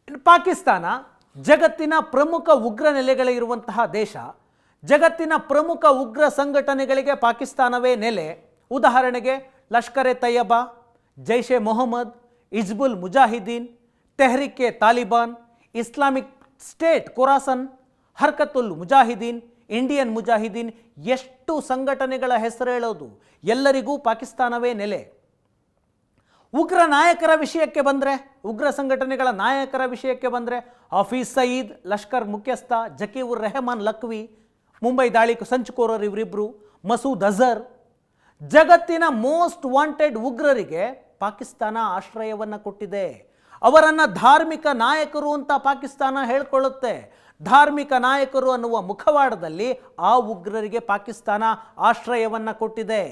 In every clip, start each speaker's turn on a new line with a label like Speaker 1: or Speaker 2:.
Speaker 1: ಇನ್ನು ಪಾಕಿಸ್ತಾನ ಜಗತ್ತಿನ ಪ್ರಮುಖ ಉಗ್ರ ನೆಲೆಗಳಿರುವಂತಹ ದೇಶ. ಜಗತ್ತಿನ ಪ್ರಮುಖ ಉಗ್ರ ಸಂಘಟನೆಗಳಿಗೆ ಪಾಕಿಸ್ತಾನವೇ ನೆಲೆ. ಉದಾಹರಣೆಗೆ Lashkar e Taiba, Jaish e Mohammed, Hizbul Mujahideen, Tehreek e Taliban, Islamic State Khorasan, Harkatul Mujahideen, Indian Mujahideen, ಎಷ್ಟು ಸಂಘಟನೆಗಳ ಹೆಸರು ಹೇಳೋದು. ಎಲ್ಲರಿಗೂ ಪಾಕಿಸ್ತಾನವೇ ನೆಲೆ. ಉಗ್ರ ನಾಯಕರ ವಿಷಯಕ್ಕೆ ಬಂದರೆ, ಉಗ್ರ ಸಂಘಟನೆಗಳ ನಾಯಕರ ವಿಷಯಕ್ಕೆ ಬಂದರೆ ಹಫೀಜ್ ಸಯೀದ್ ಲಷ್ಕರ್ ಮುಖ್ಯಸ್ಥ, ಜಕೀರ್ ರೆಹಮಾನ್ ಲಖ್ವಿ, ಮುಂಬೈ ದಾಳಿ ಸಂಚುಕೋರರು ಇವರಿಬ್ಬರು, ಮಸೂದ್ ಅಜರ್. ಜಗತ್ತಿನ ಮೋಸ್ಟ್ ವಾಂಟೆಡ್ ಉಗ್ರರಿಗೆ ಪಾಕಿಸ್ತಾನ ಆಶ್ರಯವನ್ನು ಕೊಟ್ಟಿದೆ. ಅವರನ್ನು ಧಾರ್ಮಿಕ ನಾಯಕರು ಅಂತ ಪಾಕಿಸ್ತಾನ ಹೇಳ್ಕೊಳ್ಳುತ್ತೆ. ಧಾರ್ಮಿಕ ನಾಯಕರು ಅನ್ನುವ ಮುಖವಾಡದಲ್ಲಿ ಆ ಉಗ್ರರಿಗೆ ಪಾಕಿಸ್ತಾನ ಆಶ್ರಯವನ್ನು ಕೊಟ್ಟಿದೆ.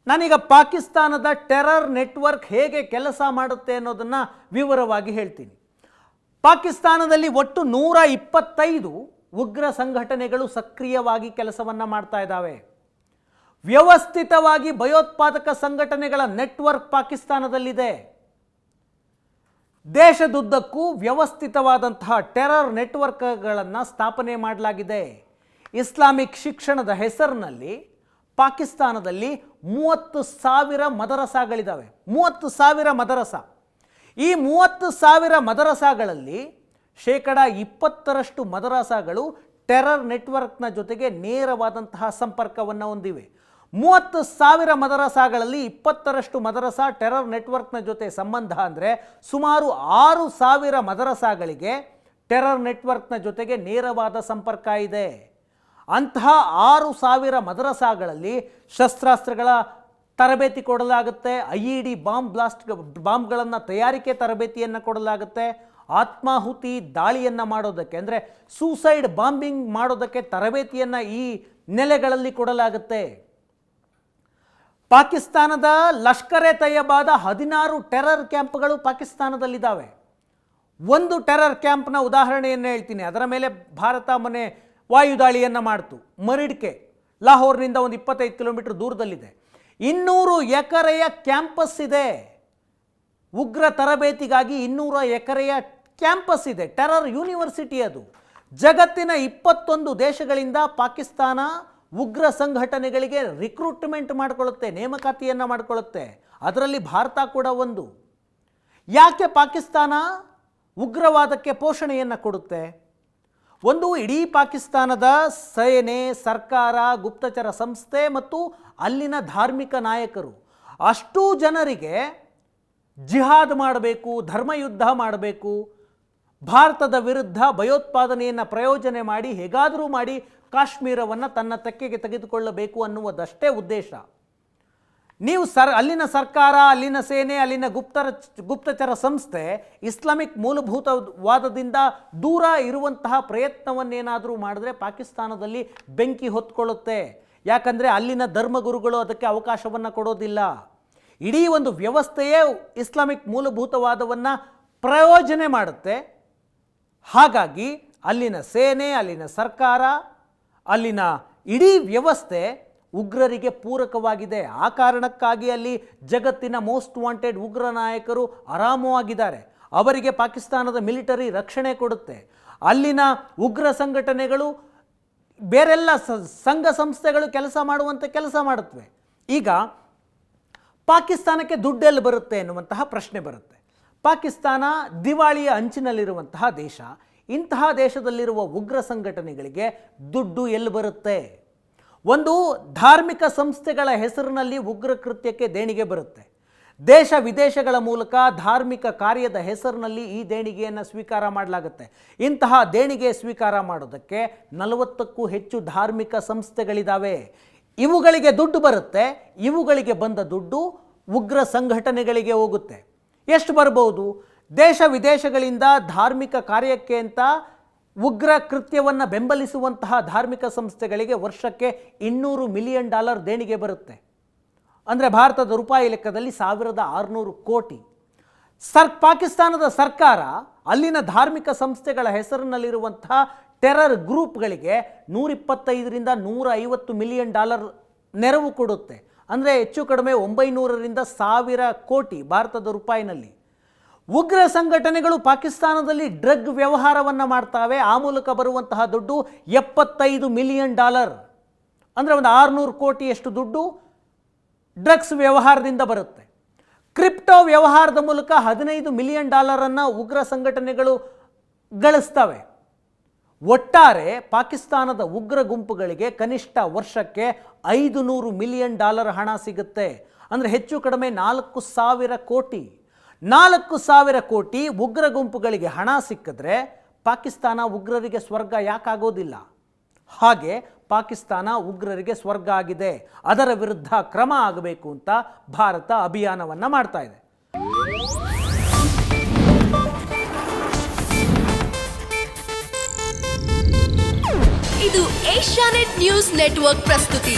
Speaker 1: ನಾನೀಗ ಪಾಕಿಸ್ತಾನದ ಟೆರರ್ ನೆಟ್ವರ್ಕ್ ಹೇಗೆ ಕೆಲಸ ಮಾಡುತ್ತೆ ಅನ್ನೋದನ್ನು ವಿವರವಾಗಿ ಹೇಳ್ತೀನಿ. ಪಾಕಿಸ್ತಾನದಲ್ಲಿ ಒಟ್ಟು 125 ಉಗ್ರ ಸಂಘಟನೆಗಳು ಸಕ್ರಿಯವಾಗಿ ಕೆಲಸವನ್ನು ಮಾಡ್ತಾ ಇದ್ದಾವೆ. ವ್ಯವಸ್ಥಿತವಾಗಿ ಭಯೋತ್ಪಾದಕ ಸಂಘಟನೆಗಳ ನೆಟ್ವರ್ಕ್ ಪಾಕಿಸ್ತಾನದಲ್ಲಿದೆ. ದೇಶದುದ್ದಕ್ಕೂ ವ್ಯವಸ್ಥಿತವಾದಂತಹ ಟೆರರ್ ನೆಟ್ವರ್ಕ್ಗಳನ್ನು ಸ್ಥಾಪನೆ ಮಾಡಲಾಗಿದೆ. ಇಸ್ಲಾಮಿಕ್ ಶಿಕ್ಷಣದ ಹೆಸರಿನಲ್ಲಿ ಪಾಕಿಸ್ತಾನದಲ್ಲಿ 30,000 ಮದರಸಾಗಳಿದ್ದಾವೆ. 30,000 ಮದರಸ. ಈ 30,000 ಮದರಸಾಗಳಲ್ಲಿ 20% ಮದರಸಾಗಳು ಟೆರರ್ ನೆಟ್ವರ್ಕ್ನ ಜೊತೆಗೆ ನೇರವಾದಂತಹ ಸಂಪರ್ಕವನ್ನು ಹೊಂದಿವೆ. 30,000 ಮದರಸಾಗಳಲ್ಲಿ 20% ಮದರಸಾ ಟೆರರ್ ನೆಟ್ವರ್ಕ್ನ ಜೊತೆ ಸಂಬಂಧ ಅಂದರೆ ಸುಮಾರು 6,000 ಮದರಸಾಗಳಿಗೆ ಟೆರರ್ ನೆಟ್ವರ್ಕ್ನ ಜೊತೆಗೆ ನೇರವಾದ ಸಂಪರ್ಕ ಇದೆ. ಅಂತಹ 6,000 ಮದರಸಾಗಳಲ್ಲಿ ಶಸ್ತ್ರಾಸ್ತ್ರಗಳ ತರಬೇತಿ ಕೊಡಲಾಗುತ್ತೆ. IED ಬಾಂಬ್ಗಳನ್ನು ತಯಾರಿಕೆ ತರಬೇತಿಯನ್ನು ಕೊಡಲಾಗುತ್ತೆ. ಆತ್ಮಾಹುತಿ ದಾಳಿಯನ್ನು ಮಾಡೋದಕ್ಕೆ ಅಂದರೆ ಸೂಸೈಡ್ ಬಾಂಬಿಂಗ್ ಮಾಡೋದಕ್ಕೆ ತರಬೇತಿಯನ್ನು ಈ ನೆಲೆಗಳಲ್ಲಿ ಕೊಡಲಾಗುತ್ತೆ. ಪಾಕಿಸ್ತಾನದ ಲಷ್ಕರ್ ಎ ತಯ್ಯಬಾದ 16 ಟೆರರ್ ಕ್ಯಾಂಪ್ಗಳು ಪಾಕಿಸ್ತಾನದಲ್ಲಿದ್ದಾವೆ. ಒಂದು ಟೆರರ್ ಕ್ಯಾಂಪ್ನ ಉದಾಹರಣೆಯನ್ನು ಹೇಳ್ತೀನಿ. ಅದರ ಮೇಲೆ ಭಾರತ ಮೊನ್ನೆ ವಾಯುದಾಳಿಯನ್ನು ಮಾಡ್ತು. ಮರಿಡ್ಕೆ ಲಾಹೋರ್ನಿಂದ ಒಂದು 25 ಕಿಲೋಮೀಟರ್ ದೂರದಲ್ಲಿದೆ. 200 ಎಕರೆಯ ಕ್ಯಾಂಪಸ್ ಇದೆ. ಉಗ್ರ ತರಬೇತಿಗಾಗಿ 200 ಎಕರೆಯ ಕ್ಯಾಂಪಸ್ ಇದೆ. ಟೆರರ್ ಯೂನಿವರ್ಸಿಟಿ ಅದು. ಜಗತ್ತಿನ 21 ದೇಶಗಳಿಂದ ಪಾಕಿಸ್ತಾನ ಉಗ್ರ ಸಂಘಟನೆಗಳಿಗೆ ರಿಕ್ರೂಟ್ಮೆಂಟ್ ಮಾಡಿಕೊಳ್ಳುತ್ತೆ, ನೇಮಕಾತಿಯನ್ನು ಮಾಡಿಕೊಳ್ಳುತ್ತೆ. ಅದರಲ್ಲಿ ಭಾರತ ಕೂಡ ಒಂದು. ಯಾಕೆ ಪಾಕಿಸ್ತಾನ ಉಗ್ರವಾದಕ್ಕೆ ಪೋಷಣೆಯನ್ನು ಕೊಡುತ್ತೆ? ಒಂದು, ಇಡೀ ಪಾಕಿಸ್ತಾನದ ಸೇನೆ, ಸರ್ಕಾರ, ಗುಪ್ತಚರ ಸಂಸ್ಥೆ ಮತ್ತು ಅಲ್ಲಿನ ಧಾರ್ಮಿಕ ನಾಯಕರು ಅಷ್ಟೂ ಜನರಿಗೆ ಜಿಹಾದ್ ಮಾಡಬೇಕು, ಧರ್ಮಯುದ್ಧ ಮಾಡಬೇಕು, ಭಾರತದ ವಿರುದ್ಧ ಭಯೋತ್ಪಾದನೆಯನ್ನು ಪ್ರಯೋಜನೆ ಮಾಡಿ ಹೇಗಾದರೂ ಮಾಡಿ ಕಾಶ್ಮೀರವನ್ನು ತನ್ನ ತೆಕ್ಕೆಗೆ ತೆಗೆದುಕೊಳ್ಳಬೇಕು ಅನ್ನುವುದಷ್ಟೇ ಉದ್ದೇಶ. ನೀವು ಅಲ್ಲಿನ ಸರ್ಕಾರ, ಅಲ್ಲಿನ ಸೇನೆ, ಅಲ್ಲಿನ ಗುಪ್ತಚರ ಸಂಸ್ಥೆ ಇಸ್ಲಾಮಿಕ್ ಮೂಲಭೂತವಾದದಿಂದ ದೂರ ಇರುವಂತಹ ಪ್ರಯತ್ನವನ್ನೇನಾದರೂ ಮಾಡಿದ್ರೆ ಪಾಕಿಸ್ತಾನದಲ್ಲಿ ಬೆಂಕಿ ಹೊತ್ಕೊಳ್ಳುತ್ತೆ. ಯಾಕಂದರೆ ಅಲ್ಲಿನ ಧರ್ಮಗುರುಗಳು ಅದಕ್ಕೆ ಅವಕಾಶವನ್ನು ಕೊಡೋದಿಲ್ಲ. ಇಡೀ ಒಂದು ವ್ಯವಸ್ಥೆಯೇ ಇಸ್ಲಾಮಿಕ್ ಮೂಲಭೂತವಾದವನ್ನು ಪ್ರಯೋಜನೆ ಮಾಡುತ್ತೆ. ಹಾಗಾಗಿ ಅಲ್ಲಿನ ಸೇನೆ, ಅಲ್ಲಿನ ಸರ್ಕಾರ, ಅಲ್ಲಿನ ಇಡೀ ವ್ಯವಸ್ಥೆ ಉಗ್ರರಿಗೆ ಪೂರಕವಾಗಿದೆ. ಆ ಕಾರಣಕ್ಕಾಗಿ ಅಲ್ಲಿ ಜಗತ್ತಿನ ಮೋಸ್ಟ್ ವಾಂಟೆಡ್ ಉಗ್ರ ನಾಯಕರು ಆರಾಮವಾಗಿದ್ದಾರೆ. ಅವರಿಗೆ ಪಾಕಿಸ್ತಾನದ ಮಿಲಿಟರಿ ರಕ್ಷಣೆ ಕೊಡುತ್ತೆ. ಅಲ್ಲಿನ ಉಗ್ರ ಸಂಘಟನೆಗಳು ಬೇರೆಲ್ಲ ಸಂಘ ಸಂಸ್ಥೆಗಳು ಕೆಲಸ ಮಾಡುವಂತೆ ಕೆಲಸ ಮಾಡುತ್ತವೆ. ಈಗ ಪಾಕಿಸ್ತಾನಕ್ಕೆ ದುಡ್ಡೆಲ್ಲಿ ಬರುತ್ತೆ ಎನ್ನುವಂತಹ ಪ್ರಶ್ನೆ ಬರುತ್ತೆ. ಪಾಕಿಸ್ತಾನ ದಿವಾಳಿಯ ಅಂಚಿನಲ್ಲಿರುವಂತಹ ದೇಶ. ಇಂತಹ ದೇಶದಲ್ಲಿರುವ ಉಗ್ರ ಸಂಘಟನೆಗಳಿಗೆ ದುಡ್ಡು ಎಲ್ಲಿ ಬರುತ್ತೆ? ಒಂದು, ಧಾರ್ಮಿಕ ಸಂಸ್ಥೆಗಳ ಹೆಸರಿನಲ್ಲಿ ಉಗ್ರ ಕೃತ್ಯಕ್ಕೆ ದೇಣಿಗೆ ಬರುತ್ತೆ. ದೇಶ ವಿದೇಶಗಳ ಮೂಲಕ ಧಾರ್ಮಿಕ ಕಾರ್ಯದ ಹೆಸರಿನಲ್ಲಿ ಈ ದೇಣಿಗೆಯನ್ನು ಸ್ವೀಕಾರ ಮಾಡಲಾಗುತ್ತೆ. ಇಂತಹ ದೇಣಿಗೆ ಸ್ವೀಕಾರ ಮಾಡೋದಕ್ಕೆ 40ಕ್ಕೂ ಹೆಚ್ಚು ಧಾರ್ಮಿಕ ಸಂಸ್ಥೆಗಳಿದ್ದಾವೆ. ಇವುಗಳಿಗೆ ದುಡ್ಡು ಬರುತ್ತೆ. ಇವುಗಳಿಗೆ ಬಂದ ದುಡ್ಡು ಉಗ್ರ ಸಂಘಟನೆಗಳಿಗೆ ಹೋಗುತ್ತೆ. ಎಷ್ಟು ಬರ್ಬೋದು? ದೇಶ ವಿದೇಶಗಳಿಂದ ಧಾರ್ಮಿಕ ಕಾರ್ಯಕ್ಕೆ ಅಂತ ಉಗ್ರ ಕೃತ್ಯವನ್ನು ಬೆಂಬಲಿಸುವಂತಹ ಧಾರ್ಮಿಕ ಸಂಸ್ಥೆಗಳಿಗೆ ವರ್ಷಕ್ಕೆ $200 ಮಿಲಿಯನ್ ದೇಣಿಗೆ ಬರುತ್ತೆ. ಅಂದರೆ ಭಾರತದ ರೂಪಾಯಿ ಲೆಕ್ಕದಲ್ಲಿ 1,600 ಕೋಟಿ. ಪಾಕಿಸ್ತಾನದ ಸರ್ಕಾರ ಅಲ್ಲಿನ ಧಾರ್ಮಿಕ ಸಂಸ್ಥೆಗಳ ಹೆಸರಿನಲ್ಲಿರುವಂತಹ ಟೆರರ್ ಗ್ರೂಪ್ಗಳಿಗೆ $125 ರಿಂದ $150 ಮಿಲಿಯನ್ ನೆರವು ಕೊಡುತ್ತೆ. ಅಂದರೆ ಹೆಚ್ಚು ಕಡಿಮೆ 900 ರಿಂದ 1,000 ಕೋಟಿ ಭಾರತದ ರೂಪಾಯಿನಲ್ಲಿ. ಉಗ್ರ ಸಂಘಟನೆಗಳು ಪಾಕಿಸ್ತಾನದಲ್ಲಿ ಡ್ರಗ್ ವ್ಯವಹಾರವನ್ನು ಮಾಡ್ತಾವೆ. ಆ ಮೂಲಕ ಬರುವಂತಹ ದುಡ್ಡು $75 ಮಿಲಿಯನ್, ಅಂದರೆ ಒಂದು 600 ಕೋಟಿಯಷ್ಟು ದುಡ್ಡು ಡ್ರಗ್ಸ್ ವ್ಯವಹಾರದಿಂದ ಬರುತ್ತೆ. ಕ್ರಿಪ್ಟೋ ವ್ಯವಹಾರದ ಮೂಲಕ $15 ಮಿಲಿಯನ್ ಉಗ್ರ ಸಂಘಟನೆಗಳು ಗಳಿಸ್ತವೆ. ಒಟ್ಟಾರೆ ಪಾಕಿಸ್ತಾನದ ಉಗ್ರ ಗುಂಪುಗಳಿಗೆ ಕನಿಷ್ಠ ವರ್ಷಕ್ಕೆ $500 ಮಿಲಿಯನ್ ಹಣ ಸಿಗುತ್ತೆ. ಅಂದರೆ ಹೆಚ್ಚು ಕಡಿಮೆ 4,000 ಕೋಟಿ. 4,000 ಕೋಟಿ ಉಗ್ರ ಗುಂಪುಗಳಿಗೆ ಹಣ ಸಿಕ್ಕಿದ್ರೆ ಪಾಕಿಸ್ತಾನ ಉಗ್ರರಿಗೆ ಸ್ವರ್ಗ ಯಾಕಾಗೋದಿಲ್ಲ? ಹಾಗೆ ಪಾಕಿಸ್ತಾನ ಉಗ್ರರಿಗೆ ಸ್ವರ್ಗ ಆಗಿದೆ. ಅದರ ವಿರುದ್ಧ ಕ್ರಮ ಆಗಬೇಕು ಅಂತ ಭಾರತ ಅಭಿಯಾನವನ್ನು ಮಾಡ್ತಾ ಇದೆ.
Speaker 2: ಇದು ಏಷ್ಯಾನೆಟ್ ನ್ಯೂಸ್ ನೆಟ್ವರ್ಕ್ ಪ್ರಸ್ತುತಿ.